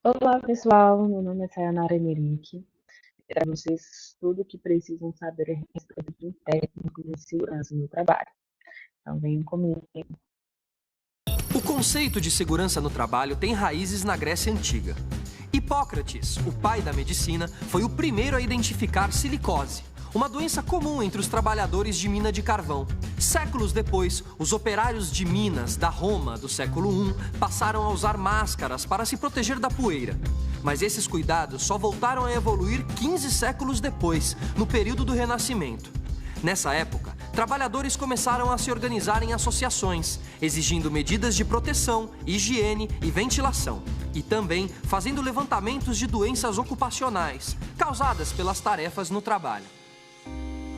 Olá, pessoal. Meu nome é Sayonara Emerick. Para vocês tudo o que precisam saber a respeito de um técnico de segurança no trabalho. Então, venham comigo. O conceito de segurança no trabalho tem raízes na Grécia Antiga. Hipócrates, o pai da medicina, foi o primeiro a identificar silicose, uma doença comum entre os trabalhadores de mina de carvão. Séculos depois, os operários de minas da Roma do século I passaram a usar máscaras para se proteger da poeira. Mas esses cuidados só voltaram a evoluir 15 séculos depois, no período do Renascimento. Nessa época, trabalhadores começaram a se organizar em associações, exigindo medidas de proteção, higiene e ventilação, e também fazendo levantamentos de doenças ocupacionais, causadas pelas tarefas no trabalho.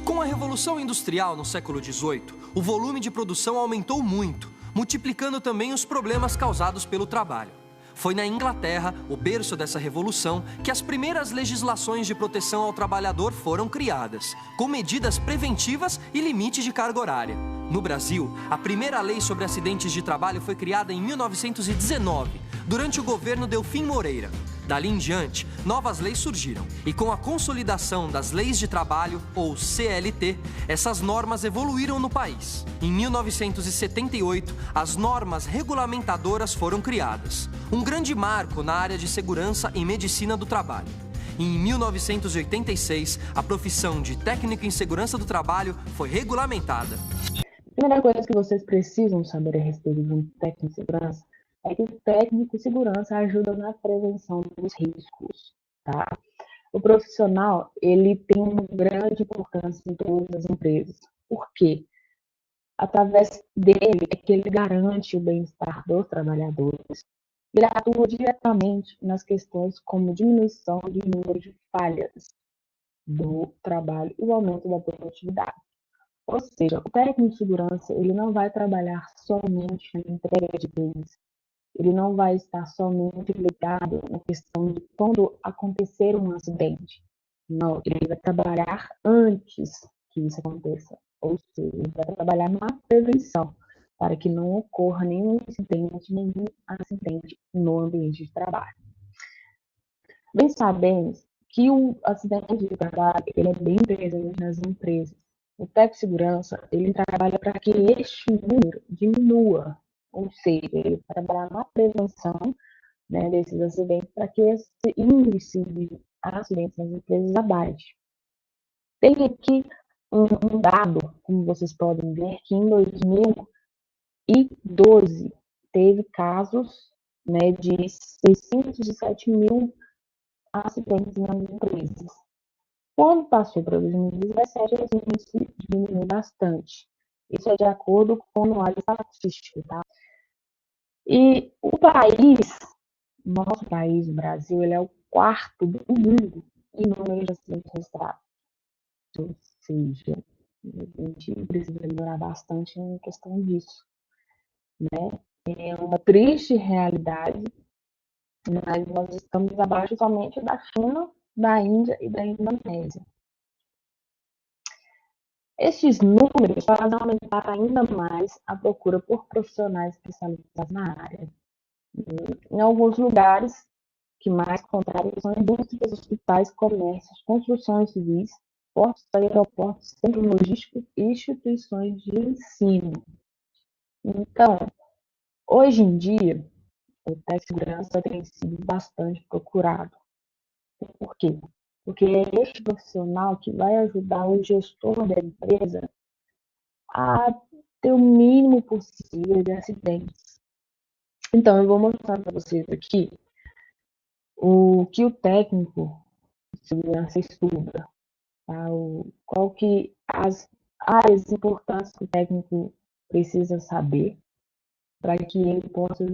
Com a Revolução Industrial no século XVIII, o volume de produção aumentou muito, multiplicando também os problemas causados pelo trabalho. Foi na Inglaterra, o berço dessa revolução, que as primeiras legislações de proteção ao trabalhador foram criadas, com medidas preventivas e limite de carga horária. No Brasil, a primeira lei sobre acidentes de trabalho foi criada em 1919, durante o governo Delfim Moreira. Dali em diante, novas leis surgiram, e com a consolidação das leis de trabalho, ou CLT, essas normas evoluíram no país. Em 1978, as normas regulamentadoras foram criadas, um grande marco na área de segurança e medicina do trabalho. E em 1986, a profissão de técnico em segurança do trabalho foi regulamentada. A primeira coisa que vocês precisam saber a respeito de um técnico de segurança é que o técnico de segurança ajuda na prevenção dos riscos, tá? O profissional, ele tem uma grande importância em todas as empresas. Por quê? Através dele é que ele garante o bem-estar dos trabalhadores. Ele atua diretamente nas questões como diminuição de número de falhas do trabalho e o aumento da produtividade. Ou seja, o técnico de segurança ele não vai trabalhar somente na entrega de bens, ele não vai estar somente ligado na questão de quando acontecer um acidente. Não, ele vai trabalhar antes que isso aconteça. Ou seja, ele vai trabalhar na prevenção, para que não ocorra nenhum incidente, nenhum acidente no ambiente de trabalho. Bem sabemos que o acidente de trabalho ele é bem presente nas empresas. O técnico de segurança ele trabalha para que este número diminua, ou seja, ele vai trabalhar na prevenção, né, desses acidentes para que esse índice de acidentes nas empresas abaixe. Tem aqui um dado, como vocês podem ver, que em 2012 teve casos, né, de 607 mil acidentes nas empresas. Quando passou para 2017, esse índice diminuiu bastante. Isso é de acordo com o anuário estatístico, tá? E o país, nosso país, o Brasil, ele é o quarto do mundo em número de acidentes registrados. Ou seja, a gente precisa melhorar bastante em questão disso, né? É uma triste realidade, mas nós estamos abaixo somente da China, da Índia e da Indonésia. Estes números fazem aumentar ainda mais a procura por profissionais especializados na área. Em alguns lugares que mais contratam são indústrias, hospitais, comércios, construções civis, portos, aeroportos, centros logísticos e instituições de ensino. Então, hoje em dia, o técnico de segurança tem sido bastante procurado. Por quê? Porque é este profissional que vai ajudar o gestor da empresa a ter o mínimo possível de acidentes. Então, eu vou mostrar para vocês aqui o que o técnico de segurança estuda, tá? Qual que as áreas importantes que o técnico precisa saber para que ele possa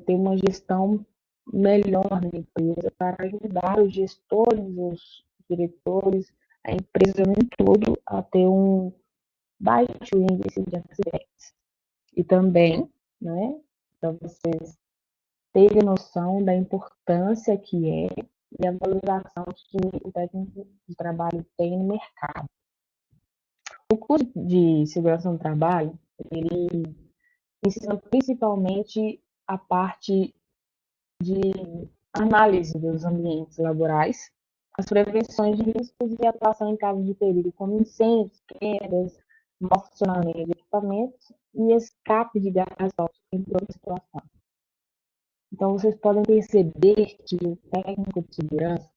ter uma gestão melhor na empresa, para ajudar os gestores, os diretores, a empresa no todo a ter um baixo índice de acidentes. E também, né, para vocês terem noção da importância que é e a valorização que o técnico de trabalho tem no mercado. O curso de segurança no trabalho, ele ensina principalmente a parte de análise dos ambientes laborais, as prevenções de riscos e atuação em casos de perigo, como incêndios, quedas, mau funcionamento de equipamentos e escape de gás tóxico em toda situação. Então, vocês podem perceber que o técnico de segurança,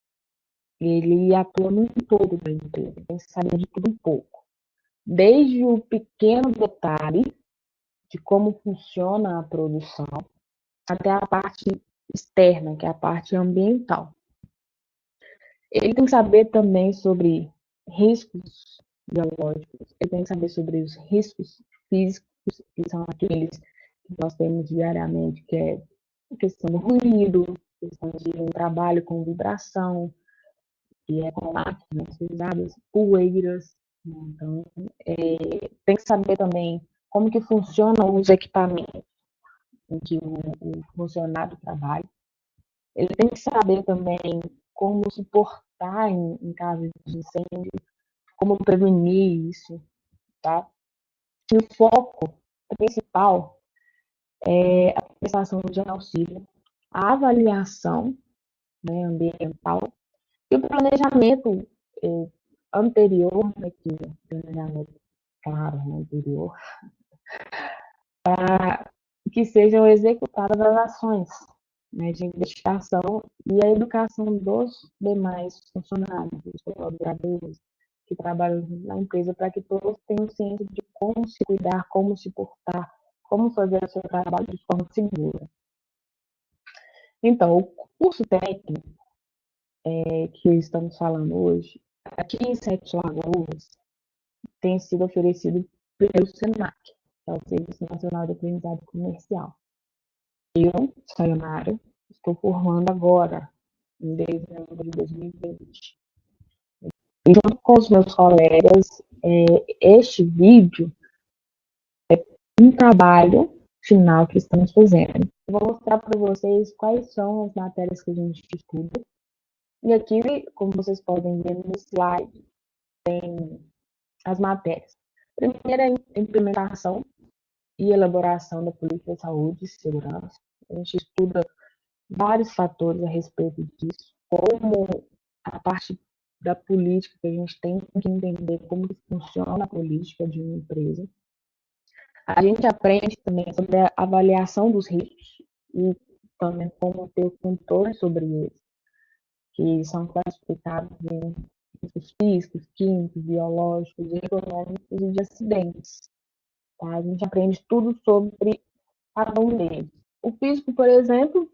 ele atua no todo da empresa, tem que saber de tudo um pouco. Desde o pequeno detalhe de como funciona a produção, até a parte externa, que é a parte ambiental. Ele tem que saber também sobre riscos biológicos, ele tem que saber sobre os riscos físicos, que são aqueles que nós temos diariamente, que é a questão do ruído, a questão de um trabalho com vibração, que é com máquinas pesadas, poeiras. Então, tem que saber também como que funcionam os equipamentos em que o funcionário trabalha. Ele tem que saber também como se portar em caso de incêndio, como prevenir isso, tá? E o foco principal é a prestação de auxílio, a avaliação, né, ambiental e o planejamento anterior, né, planejamento, claro, anterior, para que sejam executadas as ações, né, de investigação e a educação dos demais funcionários, dos colaboradores que trabalham na empresa, para que todos tenham ciência de como se cuidar, como se portar, como fazer o seu trabalho de forma segura. Então, o curso técnico que estamos falando hoje, aqui em Sete Lagoas, tem sido oferecido pelo SENAC, que é o Serviço Nacional de Aprendizado Comercial. Eu, Sayonara, estou formando agora, em dezembro de 2020. E junto com os meus colegas, este vídeo é um trabalho final que estamos fazendo. Eu vou mostrar para vocês quais são as matérias que a gente estuda. E aqui, como vocês podem ver no slide, tem as matérias. Primeira é a implementação e elaboração da política de saúde e segurança. A gente estuda vários fatores a respeito disso, como a parte da política, que a gente tem que entender como funciona a política de uma empresa. A gente aprende também sobre a avaliação dos riscos e também como ter o controle sobre eles, que são classificados em riscos físicos, químicos, biológicos, econômicos e de acidentes. Tá? A gente aprende tudo sobre cada um deles. O físico, por exemplo,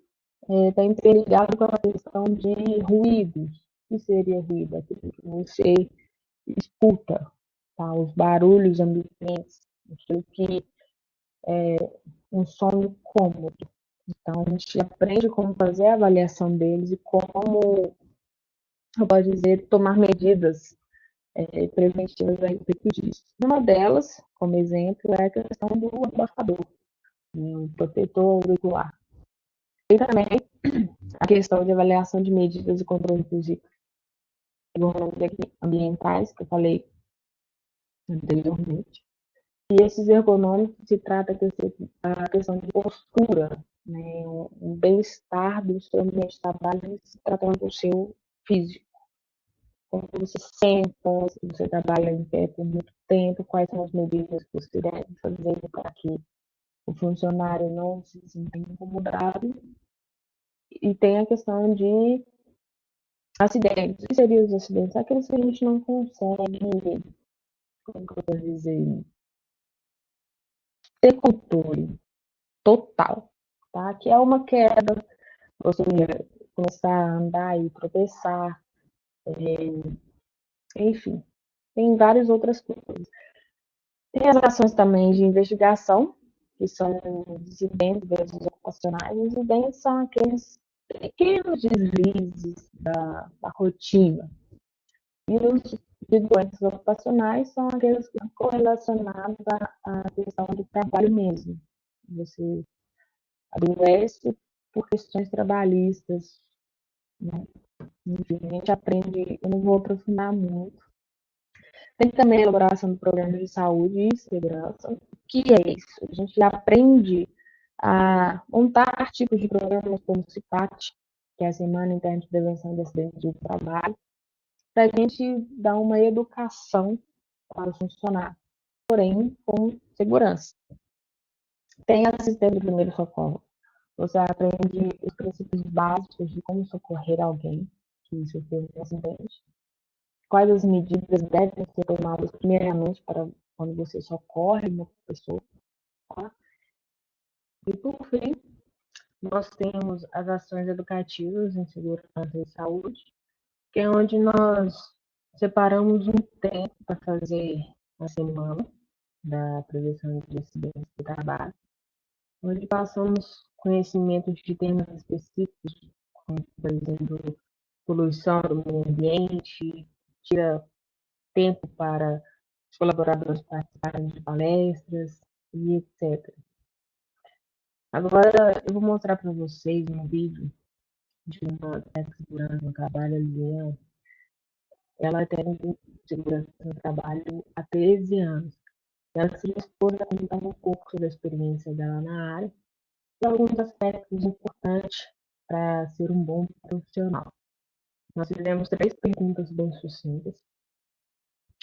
está interligado com a questão de ruídos. O que seria ruído? Aquilo que você escuta, tá? Os barulhos ambientes, aquilo que é um som incômodo. Então, a gente aprende como fazer a avaliação deles e como, eu posso dizer, tomar medidas preventivas a respeito disso. Uma delas, como exemplo, é a questão do abafador, né, o protetor auricular. E também a questão de avaliação de medidas de controle físico ambientais, que eu falei anteriormente. E esses ergonômicos se trata da questão de postura, né, um bem-estar do seu ambiente de trabalho, se tratando do seu físico. Como você senta, se você trabalha em pé por muito tempo, quais são as medidas que você deve fazer para que o funcionário não se sinta incomodado. E tem a questão de acidentes. O que seriam os acidentes? Aqueles que a gente não consegue, como que eu posso dizer, ter controle total, tá? Que é uma queda, você começar a andar e tropeçar, enfim, tem várias outras coisas. Tem as ações também de investigação, que são incidentes ocupacionais. Os incidentes são aqueles pequenos deslizes da rotina. E os de doenças ocupacionais são aqueles correlacionados à questão do trabalho mesmo. Você adoece por questões trabalhistas, né? Enfim, a gente aprende, eu não vou aprofundar muito. Tem também a elaboração do programa de saúde e segurança. O que é isso? A gente aprende a montar tipos de programas como o CIPAT, que é a Semana Interna de Prevenção de Acidentes de Trabalho, para a gente dar uma educação para os funcionários, porém com segurança. Tem assistência de primeiro socorro. Você aprende os princípios básicos de como socorrer alguém que sofreu um acidente, quais as medidas devem ser tomadas primeiramente para quando você socorre uma pessoa. Tá? E por fim, nós temos as ações educativas em segurança e saúde, que é onde nós separamos um tempo para fazer a semana da prevenção de acidentes de trabalho, onde passamos conhecimentos de temas específicos, como, por exemplo, poluição do meio ambiente, tira tempo para os colaboradores participarem de palestras e etc. Agora eu vou mostrar para vocês um vídeo de uma técnica de segurança no trabalho, a Liliane. Ela é técnica de segurança no trabalho há 13 anos. Ela se dispôs a contar um pouco sobre a experiência dela na área e alguns aspectos importantes para ser um bom profissional. Nós fizemos 3 perguntas bem sucintas.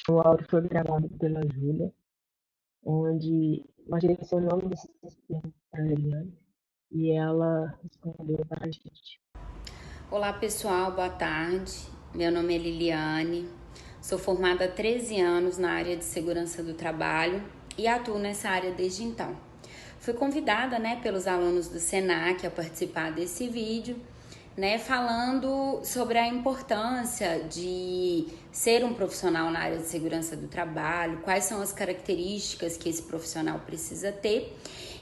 O áudio foi gravado pela Júlia, onde nós direcionamos essas perguntas para a Eliane e ela respondeu para a gente. Olá pessoal, boa tarde. Meu nome é Liliane, sou formada há 13 anos na área de segurança do trabalho e atuo nessa área desde então. Fui convidada, pelos alunos do SENAC a participar desse vídeo, falando sobre a importância de ser um profissional na área de segurança do trabalho, quais são as características que esse profissional precisa ter,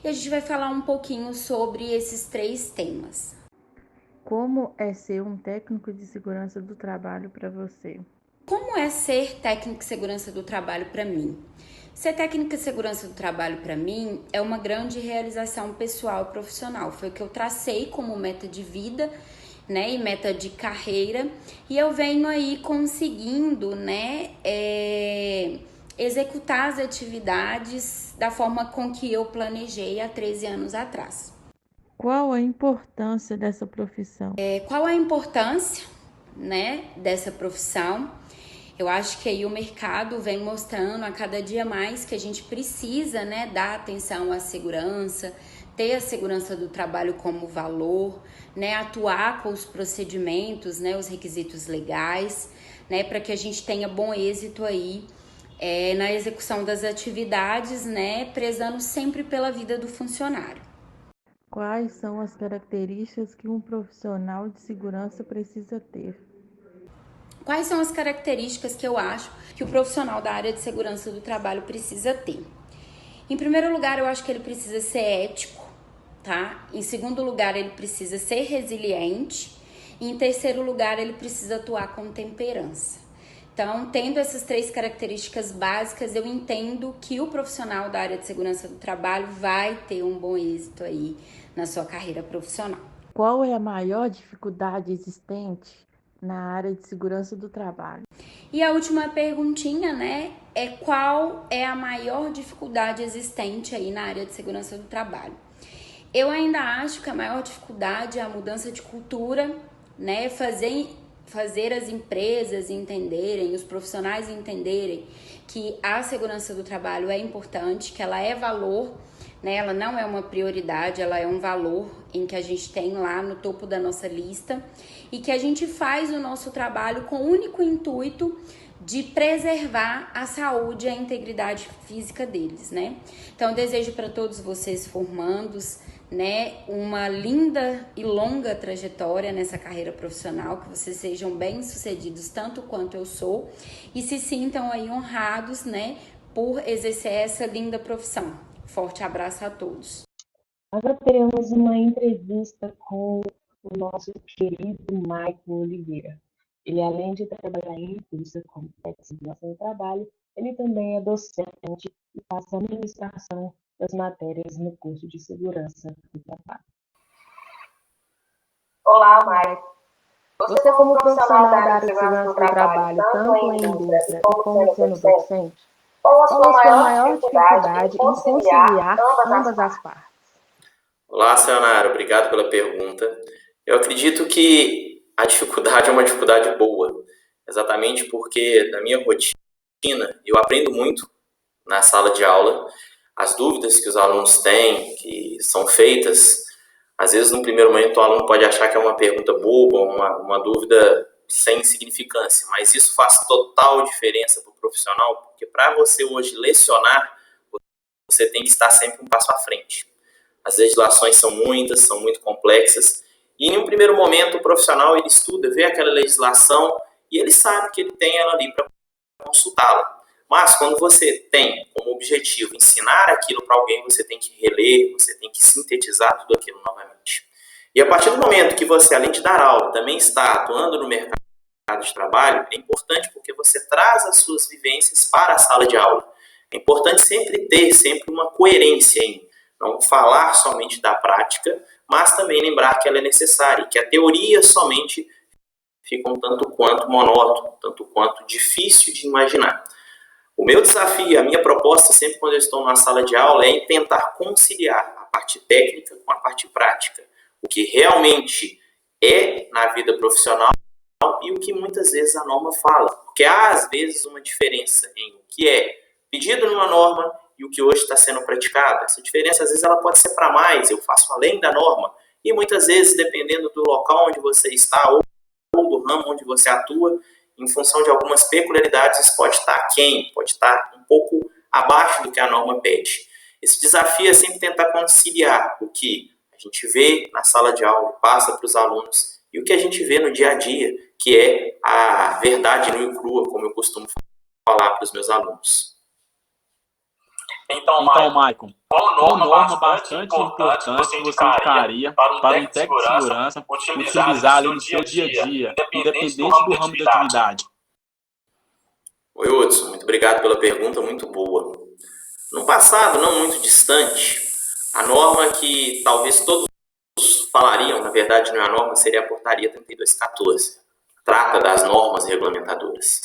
e a gente vai falar um pouquinho sobre esses 3 temas. Como é ser um técnico de segurança do trabalho para você? Como é ser técnico de segurança do trabalho para mim? Ser técnico de segurança do trabalho para mim é uma grande realização pessoal e profissional. Foi o que eu tracei como meta de vida, e meta de carreira, e eu venho aí conseguindo, executar as atividades da forma com que eu planejei há 13 anos atrás. Qual a importância dessa profissão? Qual a importância, dessa profissão? Eu acho que aí o mercado vem mostrando a cada dia mais que a gente precisa, dar atenção à segurança, ter a segurança do trabalho como valor, atuar com os procedimentos, os requisitos legais, para que a gente tenha bom êxito aí na execução das atividades, prezando sempre pela vida do funcionário. Quais são as características que um profissional de segurança precisa ter? Quais são as características que eu acho que o profissional da área de segurança do trabalho precisa ter? Em primeiro lugar, eu acho que ele precisa ser ético, tá? Em segundo lugar, ele precisa ser resiliente. E em terceiro lugar, ele precisa atuar com temperança. Então, tendo essas 3 características básicas, eu entendo que o profissional da área de segurança do trabalho vai ter um bom êxito aí na sua carreira profissional. Qual é a maior dificuldade existente na área de segurança do trabalho? E a última perguntinha, é qual é a maior dificuldade existente aí na área de segurança do trabalho? Eu ainda acho que a maior dificuldade é a mudança de cultura, fazer as empresas entenderem, os profissionais entenderem que a segurança do trabalho é importante, que ela é valor, ela não é uma prioridade, ela é um valor em que a gente tem lá no topo da nossa lista e que a gente faz o nosso trabalho com o único intuito de preservar a saúde e a integridade física deles, Então, eu desejo para todos vocês formandos, uma linda e longa trajetória nessa carreira profissional, que vocês sejam bem-sucedidos tanto quanto eu sou e se sintam aí honrados, por exercer essa linda profissão. Forte abraço a todos. Agora teremos uma entrevista com o nosso querido Michael Oliveira. Ele, além de trabalhar em indústria como técnico de segurança do trabalho, ele também é docente e faz administração das matérias no curso de segurança do trabalho. Olá, Michael. Você como profissional da área de segurança do trabalho, tanto em indústria e como sendo docente, qual a sua maior dificuldade em conciliar ambas as partes? Olá, Sayonara, obrigado pela pergunta. Eu acredito que a dificuldade é uma dificuldade boa, exatamente porque na minha rotina eu aprendo muito na sala de aula. As dúvidas que os alunos têm, que são feitas, às vezes no primeiro momento o aluno pode achar que é uma pergunta boba, uma dúvida sem significância, mas isso faz total diferença para o profissional, porque para você hoje lecionar, você tem que estar sempre um passo à frente. As legislações são muito complexas, e em um primeiro momento o profissional ele estuda, vê aquela legislação e ele sabe que ele tem ela ali para consultá-la. Mas quando você tem como objetivo ensinar aquilo para alguém, você tem que reler, você tem que sintetizar tudo aquilo novamente. E a partir do momento que você, além de dar aula, também está atuando no mercado de trabalho, é importante porque você traz as suas vivências para a sala de aula. É importante ter sempre uma coerência em não falar somente da prática, mas também lembrar que ela é necessária, que a teoria somente fica um tanto quanto monótono, tanto quanto difícil de imaginar. O meu desafio, a minha proposta, sempre quando eu estou na sala de aula, é tentar conciliar a parte técnica com a parte prática. O que realmente é na vida profissional e o que muitas vezes a norma fala. Porque há, às vezes, uma diferença em o que é pedido numa norma e o que hoje está sendo praticado. Essa diferença, às vezes, ela pode ser para mais, eu faço além da norma. E muitas vezes, dependendo do local onde você está ou do ramo onde você atua, em função de algumas peculiaridades, isso pode estar aquém, pode estar um pouco abaixo do que a norma pede. Esse desafio é sempre tentar conciliar o que a gente vê na sala de aula, passa para os alunos, e o que a gente vê no dia a dia, que é a verdade nua e crua, como eu costumo falar para os meus alunos. Então, Maicon, qual norma bastante importante você indicaria para um técnico de segurança utilizar ali no seu dia a dia, independente do ramo de atividade? Oi, Hudson, muito obrigado pela pergunta, muito boa. No passado, não muito distante, a norma que talvez todos falariam, na verdade não é a norma, seria a portaria 3214. Trata das normas regulamentadoras.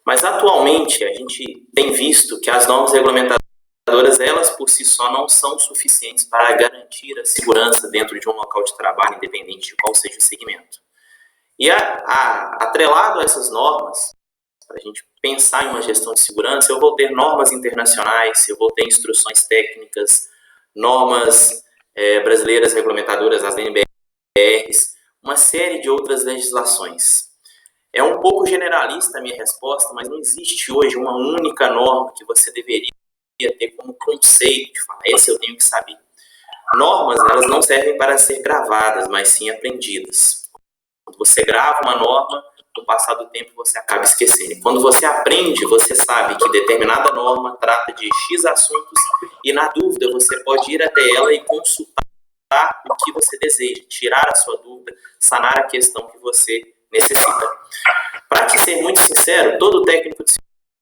Mas atualmente a gente tem visto que as normas regulamentadoras, elas por si só não são suficientes para garantir a segurança dentro de um local de trabalho, independente de qual seja o segmento. E atrelado a essas normas, para a gente pensar em uma gestão de segurança, eu vou ter normas internacionais, eu vou ter instruções técnicas, normas brasileiras regulamentadoras, as NBRs, uma série de outras legislações. É um pouco generalista a minha resposta, mas não existe hoje uma única norma que você deveria ter como conceito de falar, esse eu tenho que saber. Normas, elas não servem para ser gravadas, mas sim aprendidas. Quando você grava uma norma, no passar do tempo você acaba esquecendo. Quando você aprende, você sabe que determinada norma trata de X assuntos e, na dúvida, você pode ir até ela e consultar o que você deseja, tirar a sua dúvida, sanar a questão que você necessita. Para te ser muito sincero, todo técnico de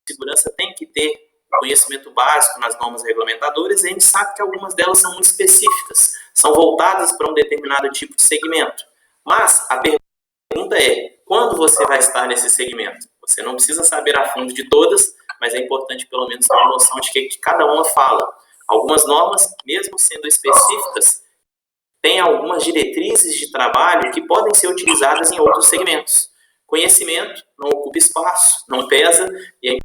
segurança tem que ter conhecimento básico nas normas regulamentadoras, e a gente sabe que algumas delas são muito específicas, são voltadas para um determinado tipo de segmento. Mas a pergunta é, quando você vai estar nesse segmento? Você não precisa saber a fundo de todas, mas é importante pelo menos ter uma noção de que cada uma fala. Algumas normas, mesmo sendo específicas, têm algumas diretrizes de trabalho que podem ser utilizadas em outros segmentos. Conhecimento não ocupa espaço, não pesa, e é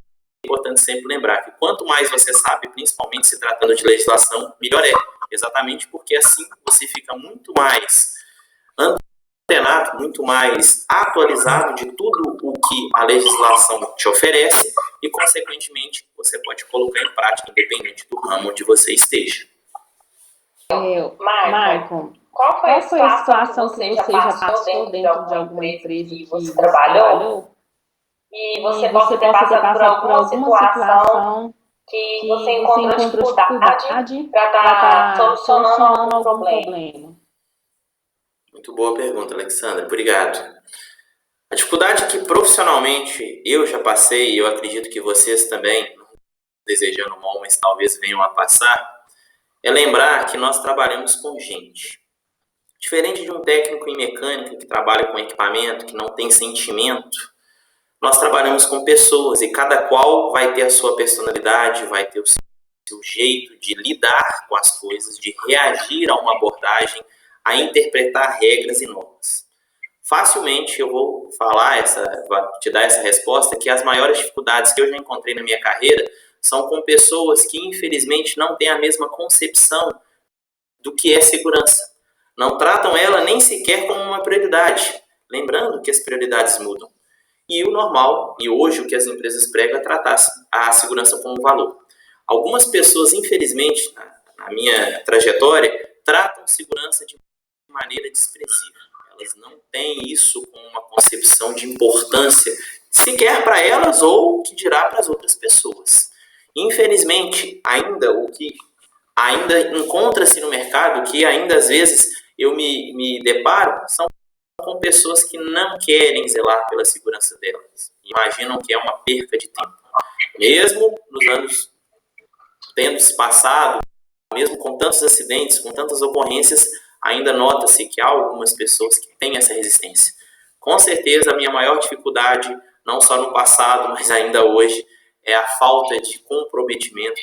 importante sempre lembrar que quanto mais você sabe, principalmente se tratando de legislação, melhor é. Exatamente porque assim você fica muito mais antenado, muito mais atualizado de tudo o que a legislação te oferece e, consequentemente, você pode colocar em prática, independente do ramo onde você esteja. Maicon, qual foi a situação que você já passou dentro de alguma empresa que você trabalhou? E você possa ter passado por alguma situação que você encontrou dificuldade para estar solucionando algum problema? Muito boa pergunta, Alexandra. Obrigado. A dificuldade que profissionalmente eu já passei, e eu acredito que vocês também, desejando mal, mas talvez venham a passar, é lembrar que nós trabalhamos com gente. Diferente de um técnico em mecânica que trabalha com equipamento, que não tem sentimento, nós trabalhamos com pessoas e cada qual vai ter a sua personalidade, vai ter o seu jeito de lidar com as coisas, de reagir a uma abordagem, a interpretar regras e normas. Facilmente eu vou te dar essa resposta, que as maiores dificuldades que eu já encontrei na minha carreira são com pessoas que, infelizmente, não têm a mesma concepção do que é segurança. Não tratam ela nem sequer como uma prioridade, lembrando que as prioridades mudam. E o normal, e hoje o que as empresas pregam, é tratar a segurança como um valor. Algumas pessoas, infelizmente, na minha trajetória, tratam segurança de maneira desprezível. Elas não têm isso como uma concepção de importância, sequer para elas ou que dirá para as outras pessoas. Infelizmente, o que ainda encontra-se no mercado, que ainda às vezes eu me deparo, são com pessoas que não querem zelar pela segurança delas. Imaginam que é uma perca de tempo. Mesmo nos anos tendo se passado, mesmo com tantos acidentes, com tantas ocorrências, ainda nota-se que há algumas pessoas que têm essa resistência. Com certeza, a minha maior dificuldade, não só no passado, mas ainda hoje, é a falta de comprometimento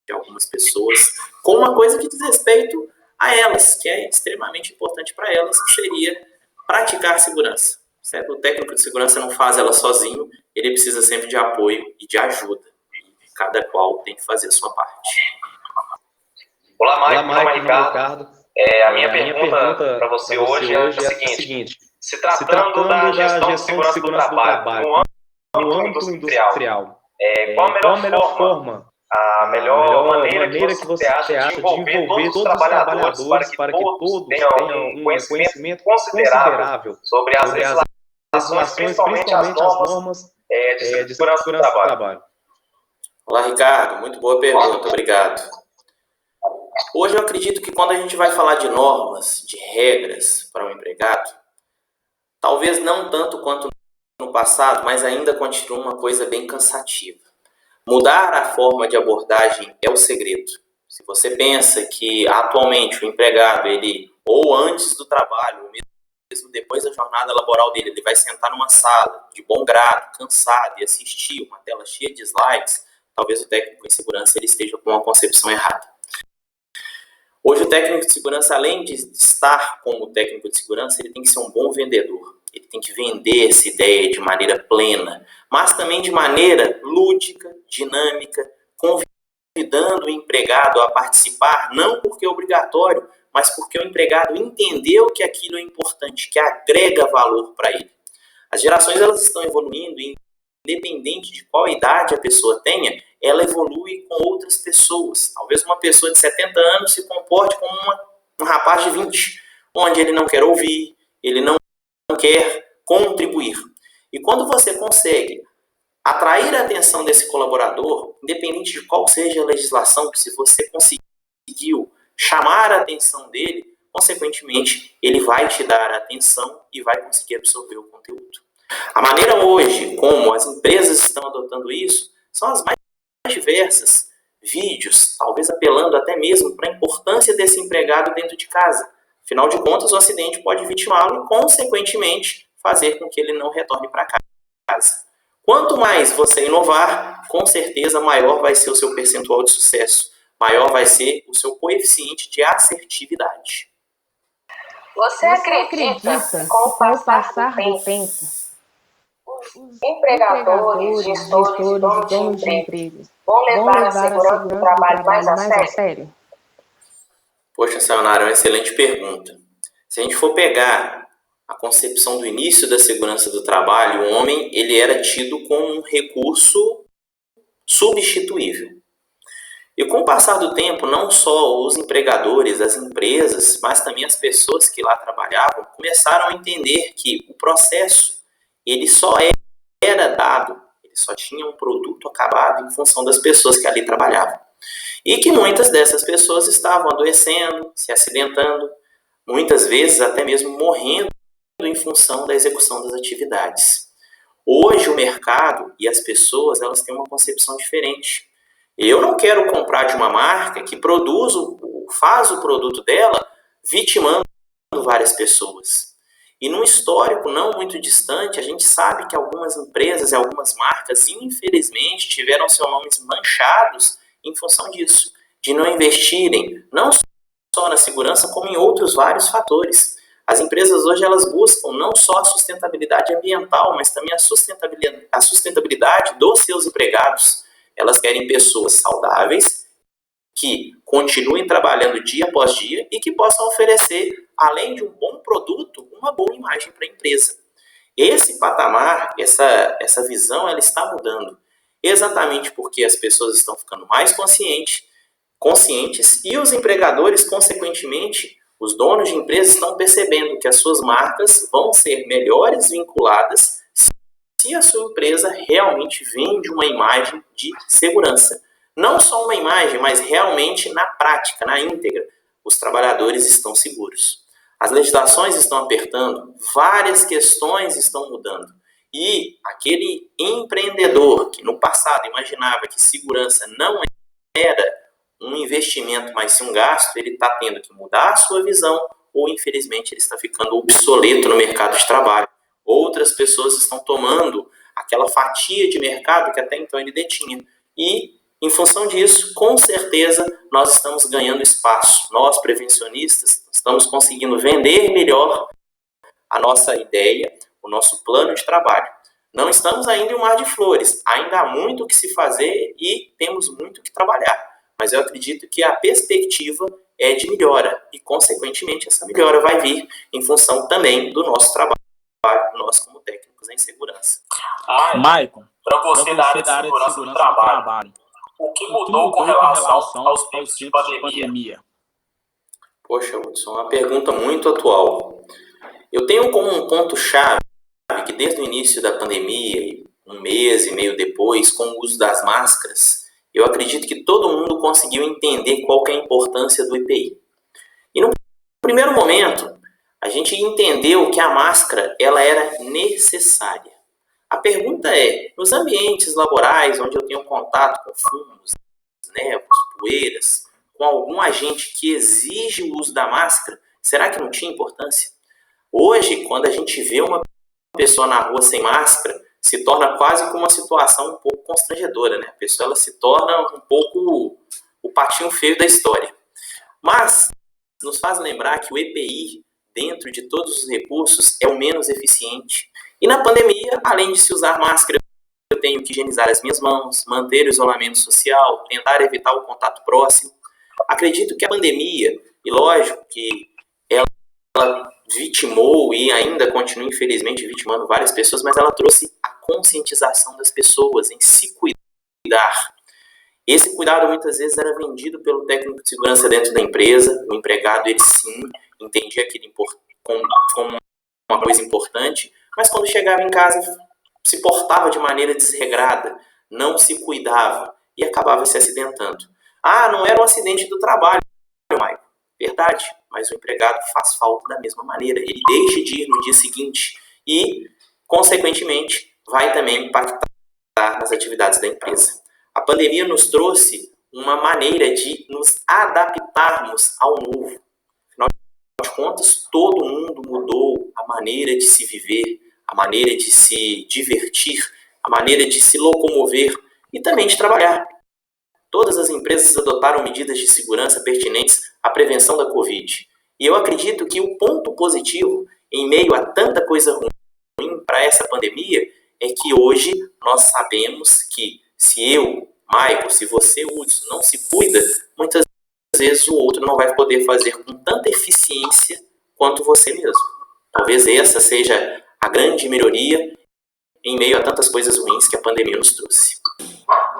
de algumas pessoas com uma coisa que diz respeito a elas, que é extremamente importante para elas, que seria praticar segurança. Certo? O técnico de segurança não faz ela sozinho, ele precisa sempre de apoio e de ajuda. E cada qual tem que fazer a sua parte. Olá, Maicon. Olá, Ricardo. A minha pergunta para você hoje é a seguinte. Se tratando da gestão de segurança do trabalho no âmbito industrial, qual a melhor forma, a melhor maneira que você acha de envolver todos os trabalhadores para que todos tenham um conhecimento considerável sobre as legislações, principalmente as normas de segurança do trabalho? Olá, Ricardo. Muito boa pergunta. Obrigado. Hoje eu acredito que quando a gente vai falar de normas, de regras para um empregado, talvez não tanto quanto no passado, mas ainda continua uma coisa bem cansativa. Mudar a forma de abordagem é o segredo. Se você pensa que atualmente o empregado, ele ou antes do trabalho, ou mesmo depois da jornada laboral dele, ele vai sentar numa sala de bom grado, cansado, e assistir uma tela cheia de slides, talvez o técnico de segurança ele esteja com uma concepção errada. Hoje o técnico de segurança, além de estar como técnico de segurança, ele tem que ser um bom vendedor. Ele tem que vender essa ideia de maneira plena, mas também de maneira lúdica, dinâmica, convidando o empregado a participar, não porque é obrigatório, mas porque o empregado entendeu que aquilo é importante, que agrega valor para ele. As gerações elas estão evoluindo e, independente de qual idade a pessoa tenha, ela evolui com outras pessoas. Talvez uma pessoa de 70 anos se comporte como um rapaz de 20, onde ele não quer ouvir, ele não quer contribuir. E quando você consegue atrair a atenção desse colaborador, independente de qual seja a legislação, se você conseguiu chamar a atenção dele, consequentemente, ele vai te dar atenção e vai conseguir absorver o conteúdo. A maneira hoje como as empresas estão adotando isso são as mais diversas. Vídeos, talvez apelando até mesmo para a importância desse empregado dentro de casa. Afinal de contas, o acidente pode vitimá-lo e, consequentemente, fazer com que ele não retorne para casa. Quanto mais você inovar, com certeza maior vai ser o seu percentual de sucesso, maior vai ser o seu coeficiente de assertividade. Você acredita que com o passar do tempo, os empregadores, gestores e donos de empresas vão levar a segurança do trabalho mais a sério? Poxa, Sayonara, é uma excelente pergunta. Se a gente for pegar a concepção do início da segurança do trabalho, o homem ele era tido como um recurso substituível. E com o passar do tempo, não só os empregadores, as empresas, mas também as pessoas que lá trabalhavam, começaram a entender que o processo ele só era dado, ele só tinha um produto acabado em função das pessoas que ali trabalhavam. E que muitas dessas pessoas estavam adoecendo, se acidentando, muitas vezes até mesmo morrendo em função da execução das atividades. Hoje o mercado e as pessoas elas têm uma concepção diferente. Eu não quero comprar de uma marca que faz o produto dela vitimando várias pessoas. E num histórico não muito distante, a gente sabe que algumas empresas e algumas marcas, infelizmente, tiveram seus nomes manchados em função disso, de não investirem não só na segurança, como em outros vários fatores. As empresas hoje elas buscam não só a sustentabilidade ambiental, mas também a sustentabilidade dos seus empregados. Elas querem pessoas saudáveis, que continuem trabalhando dia após dia e que possam oferecer, além de um bom produto, uma boa imagem para a empresa. Esse patamar, essa visão, ela está mudando. Exatamente porque as pessoas estão ficando mais conscientes e os empregadores, consequentemente, os donos de empresas estão percebendo que as suas marcas vão ser melhores vinculadas se a sua empresa realmente vende uma imagem de segurança. Não só uma imagem, mas realmente na prática, na íntegra, os trabalhadores estão seguros. As legislações estão apertando, várias questões estão mudando. E aquele empreendedor que no passado imaginava que segurança não era um investimento, mas sim um gasto, ele está tendo que mudar a sua visão ou, infelizmente, ele está ficando obsoleto no mercado de trabalho. Outras pessoas estão tomando aquela fatia de mercado que até então ele detinha. E, em função disso, com certeza, nós estamos ganhando espaço. Nós, prevencionistas, estamos conseguindo vender melhor a nossa ideia, o nosso plano de trabalho. Não estamos ainda em um mar de flores. Ainda há muito o que se fazer e temos muito o que trabalhar. Mas eu acredito que a perspectiva é de melhora e, consequentemente, essa melhora vai vir em função também do nosso trabalho, nós como técnicos em segurança. Maicon, para você da área de segurança do trabalho, o que mudou com relação aos tempos de pandemia? Poxa, Hudson, uma pergunta muito atual. Eu tenho como um ponto-chave que desde o início da pandemia, um mês e meio depois, com o uso das máscaras, eu acredito que todo mundo conseguiu entender qual que é a importância do EPI. E no primeiro momento, a gente entendeu que a máscara ela era necessária. A pergunta é, nos ambientes laborais, onde eu tenho contato com fumos, névoas, poeiras, com algum agente que exige o uso da máscara, será que não tinha importância? Hoje, quando a gente vê uma pessoa na rua sem máscara, se torna quase como uma situação um pouco constrangedora, né? A pessoa ela se torna um pouco o patinho feio da história. Mas nos faz lembrar que o EPI, dentro de todos os recursos, é o menos eficiente. E na pandemia, além de se usar máscara, eu tenho que higienizar as minhas mãos, manter o isolamento social, tentar evitar o contato próximo. Acredito que a pandemia, e lógico que ela vitimou e ainda continua, infelizmente, vitimando várias pessoas, mas ela trouxe a conscientização das pessoas em se cuidar. Esse cuidado muitas vezes era vendido pelo técnico de segurança dentro da empresa. O empregado, ele sim, entendia aquilo como uma coisa importante, mas quando chegava em casa se portava de maneira desregrada, não se cuidava e acabava se acidentando. Ah, não era um acidente do trabalho, Maicon. Verdade, mas o empregado faz falta da mesma maneira. Ele deixa de ir no dia seguinte e, consequentemente, vai também impactar nas atividades da empresa. A pandemia nos trouxe uma maneira de nos adaptarmos ao novo. Afinal de contas, todo mundo mudou a maneira de se viver, a maneira de se divertir, a maneira de se locomover e também de trabalhar. Todas as empresas adotaram medidas de segurança pertinentes à prevenção da Covid. E eu acredito que o ponto positivo, em meio a tanta coisa ruim para essa pandemia, é que hoje nós sabemos que se eu, Maicon, se você, Hudson, não se cuida, muitas vezes o outro não vai poder fazer com tanta eficiência quanto você mesmo. Talvez essa seja a grande melhoria em meio a tantas coisas ruins que a pandemia nos trouxe.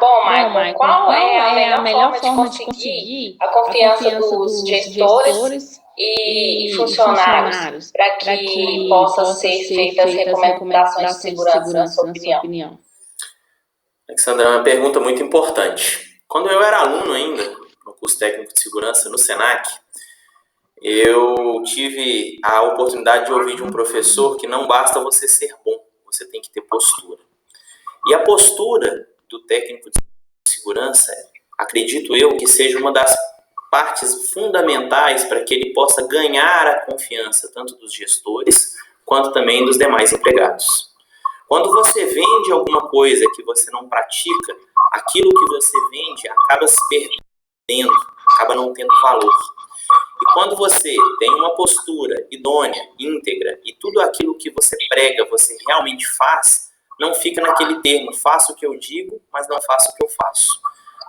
Bom, Maicon, qual é a melhor forma de conseguir a confiança dos gestores e funcionários para que possam ser feitas as recomendações de segurança, na sua opinião? Alexandra, é uma pergunta muito importante. Quando eu era aluno ainda, no curso técnico de segurança no Senac, eu tive a oportunidade de ouvir de um professor que não basta você ser bom, você tem que ter postura. E a postura do técnico de segurança, acredito eu, que seja uma das partes fundamentais para que ele possa ganhar a confiança tanto dos gestores quanto também dos demais empregados. Quando você vende alguma coisa que você não pratica, aquilo que você vende acaba se perdendo, acaba não tendo valor. E quando você tem uma postura idônea, íntegra, e tudo aquilo que você prega, você realmente faz, não fica naquele termo, faço o que eu digo, mas não faço o que eu faço.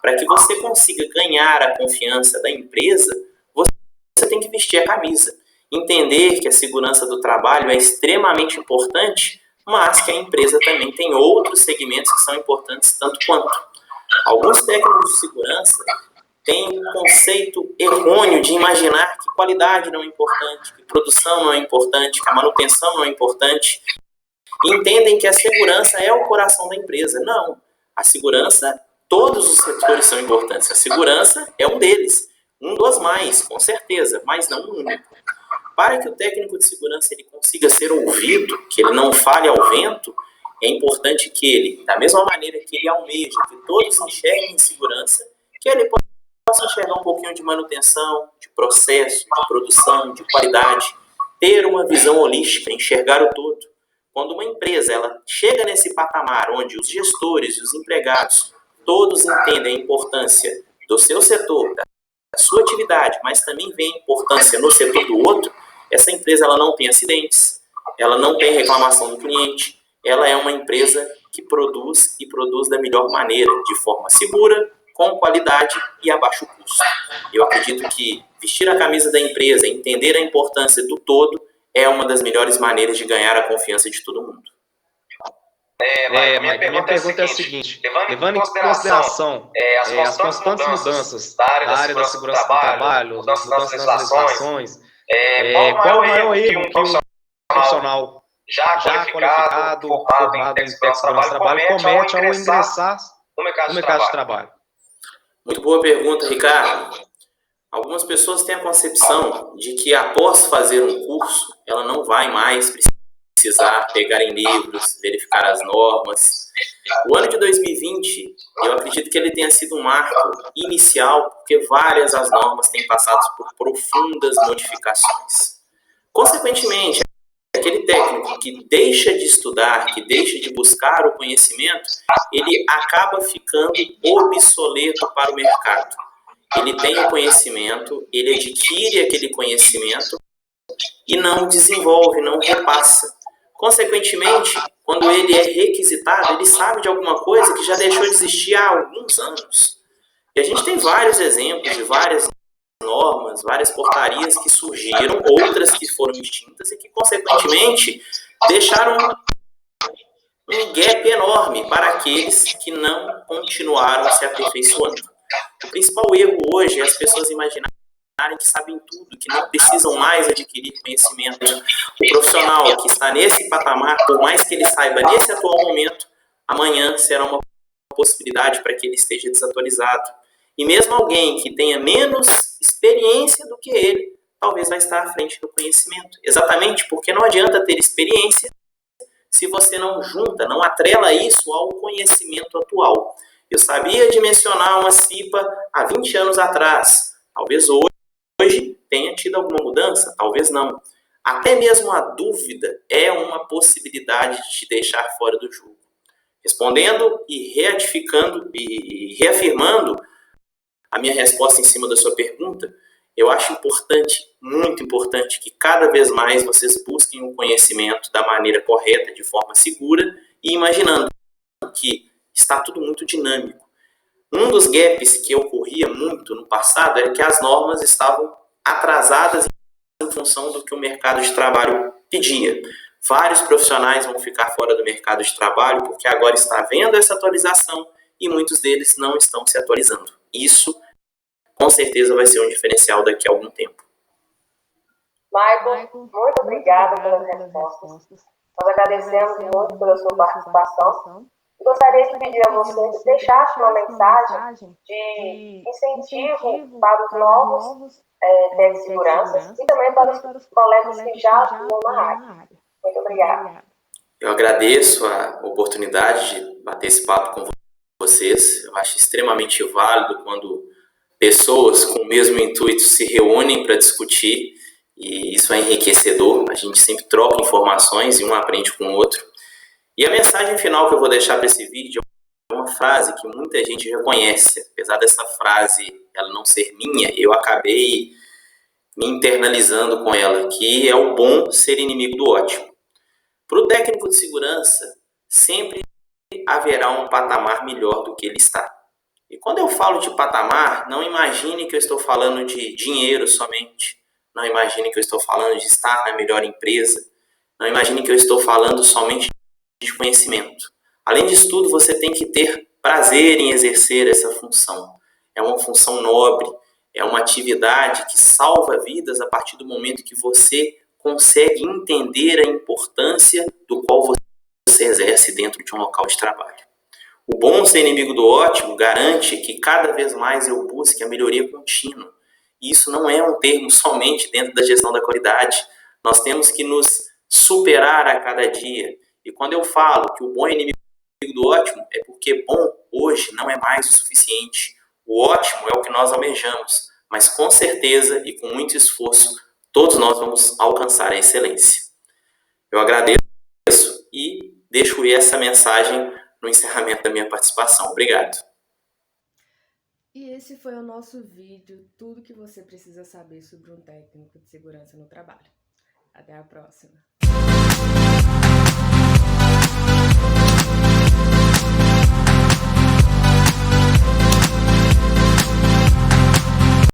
Para que você consiga ganhar a confiança da empresa, você tem que vestir a camisa. Entender que a segurança do trabalho é extremamente importante, mas que a empresa também tem outros segmentos que são importantes tanto quanto. Alguns técnicos de segurança têm um conceito errôneo de imaginar que qualidade não é importante, que produção não é importante, que a manutenção não é importante. E entendem que a segurança é o coração da empresa. Não. A segurança, todos os setores são importantes. A segurança é um deles. Um dos mais, com certeza, mas não o único. Para que o técnico de segurança ele consiga ser ouvido, que ele não fale ao vento, é importante que ele, da mesma maneira que ele almeja, que todos enxerguem segurança, que ele possa enxergar um pouquinho de manutenção, de processo, de produção, de qualidade, ter uma visão holística, enxergar o todo. Quando uma empresa ela chega nesse patamar onde os gestores e os empregados todos entendem a importância do seu setor, da sua atividade, mas também vê a importância no setor do outro, essa empresa ela não tem acidentes, ela não tem reclamação do cliente, ela é uma empresa que produz e produz da melhor maneira, de forma segura, com qualidade e a baixo custo. Eu acredito que vestir a camisa da empresa, entender a importância do todo, é uma das melhores maneiras de ganhar a confiança de todo mundo. Minha pergunta é a seguinte, levando em consideração as constantes mudanças da área da segurança do trabalho, mudanças nas legislações, qual o maior erro que um profissional já qualificado, formado em técnico de segurança do trabalho, comete ao ingressar no mercado de trabalho? Muito boa pergunta, Ricardo. Algumas pessoas têm a concepção de que após fazer um curso, ela não vai mais precisar pegar em livros, verificar as normas. O ano de 2020, eu acredito que ele tenha sido um marco inicial, porque várias das normas têm passado por profundas modificações. Consequentemente, aquele técnico que deixa de estudar, que deixa de buscar o conhecimento, ele acaba ficando obsoleto para o mercado. Ele tem o conhecimento, ele adquire aquele conhecimento e não desenvolve, não repassa. Consequentemente, quando ele é requisitado, ele sabe de alguma coisa que já deixou de existir há alguns anos. E a gente tem vários exemplos de várias normas, várias portarias que surgiram, outras que foram extintas e que, consequentemente, deixaram um gap enorme para aqueles que não continuaram se aperfeiçoando. O principal erro hoje é as pessoas imaginarem que sabem tudo, que não precisam mais adquirir conhecimento. O profissional que está nesse patamar, por mais que ele saiba nesse atual momento, amanhã será uma possibilidade para que ele esteja desatualizado. E mesmo alguém que tenha menos experiência do que ele, talvez vai estar à frente do conhecimento. Exatamente porque não adianta ter experiência se você não junta, não atrela isso ao conhecimento atual. Eu sabia dimensionar uma CIPA há 20 anos atrás. Talvez hoje tenha tido alguma mudança, talvez não. Até mesmo a dúvida é uma possibilidade de te deixar fora do jogo. Respondendo e reatificando e reafirmando a minha resposta em cima da sua pergunta, eu acho importante, muito importante, que cada vez mais vocês busquem o conhecimento da maneira correta, de forma segura e imaginando que está tudo muito dinâmico. Um dos gaps que ocorria muito no passado era que as normas estavam atrasadas em função do que o mercado de trabalho pedia. Vários profissionais vão ficar fora do mercado de trabalho porque agora está havendo essa atualização e muitos deles não estão se atualizando. Isso, com certeza, vai ser um diferencial daqui a algum tempo. Michael, muito obrigada pelas respostas. Nós agradecemos muito pela sua participação. Gostaria de pedir a você que deixasse uma mensagem de incentivo para os novos técnicos de segurança e também para os colegas que já atuam na área. Muito obrigada. Eu agradeço a oportunidade de bater esse papo com vocês. Eu acho extremamente válido quando pessoas com o mesmo intuito se reúnem para discutir, e isso é enriquecedor. A gente sempre troca informações e um aprende com o outro. E a mensagem final que eu vou deixar para esse vídeo é uma frase que muita gente reconhece. Apesar dessa frase ela não ser minha, eu acabei me internalizando com ela, que é o bom ser inimigo do ótimo. Para o técnico de segurança, sempre haverá um patamar melhor do que ele está. E quando eu falo de patamar, não imagine que eu estou falando de dinheiro somente. Não imagine que eu estou falando de estar na melhor empresa. Não imagine que eu estou falando somente de conhecimento. Além disso tudo, você tem que ter prazer em exercer essa função. É uma função nobre, é uma atividade que salva vidas a partir do momento que você consegue entender a importância do qual você exerce dentro de um local de trabalho. O bom ser inimigo do ótimo garante que cada vez mais eu busque a melhoria contínua. E isso não é um termo somente dentro da gestão da qualidade. Nós temos que nos superar a cada dia. E quando eu falo que o bom é inimigo do ótimo, é porque bom hoje não é mais o suficiente. O ótimo é o que nós almejamos, mas com certeza e com muito esforço, todos nós vamos alcançar a excelência. Eu agradeço e deixo essa mensagem no encerramento da minha participação. Obrigado. E esse foi o nosso vídeo, tudo que você precisa saber sobre um técnico de segurança no trabalho. Até a próxima!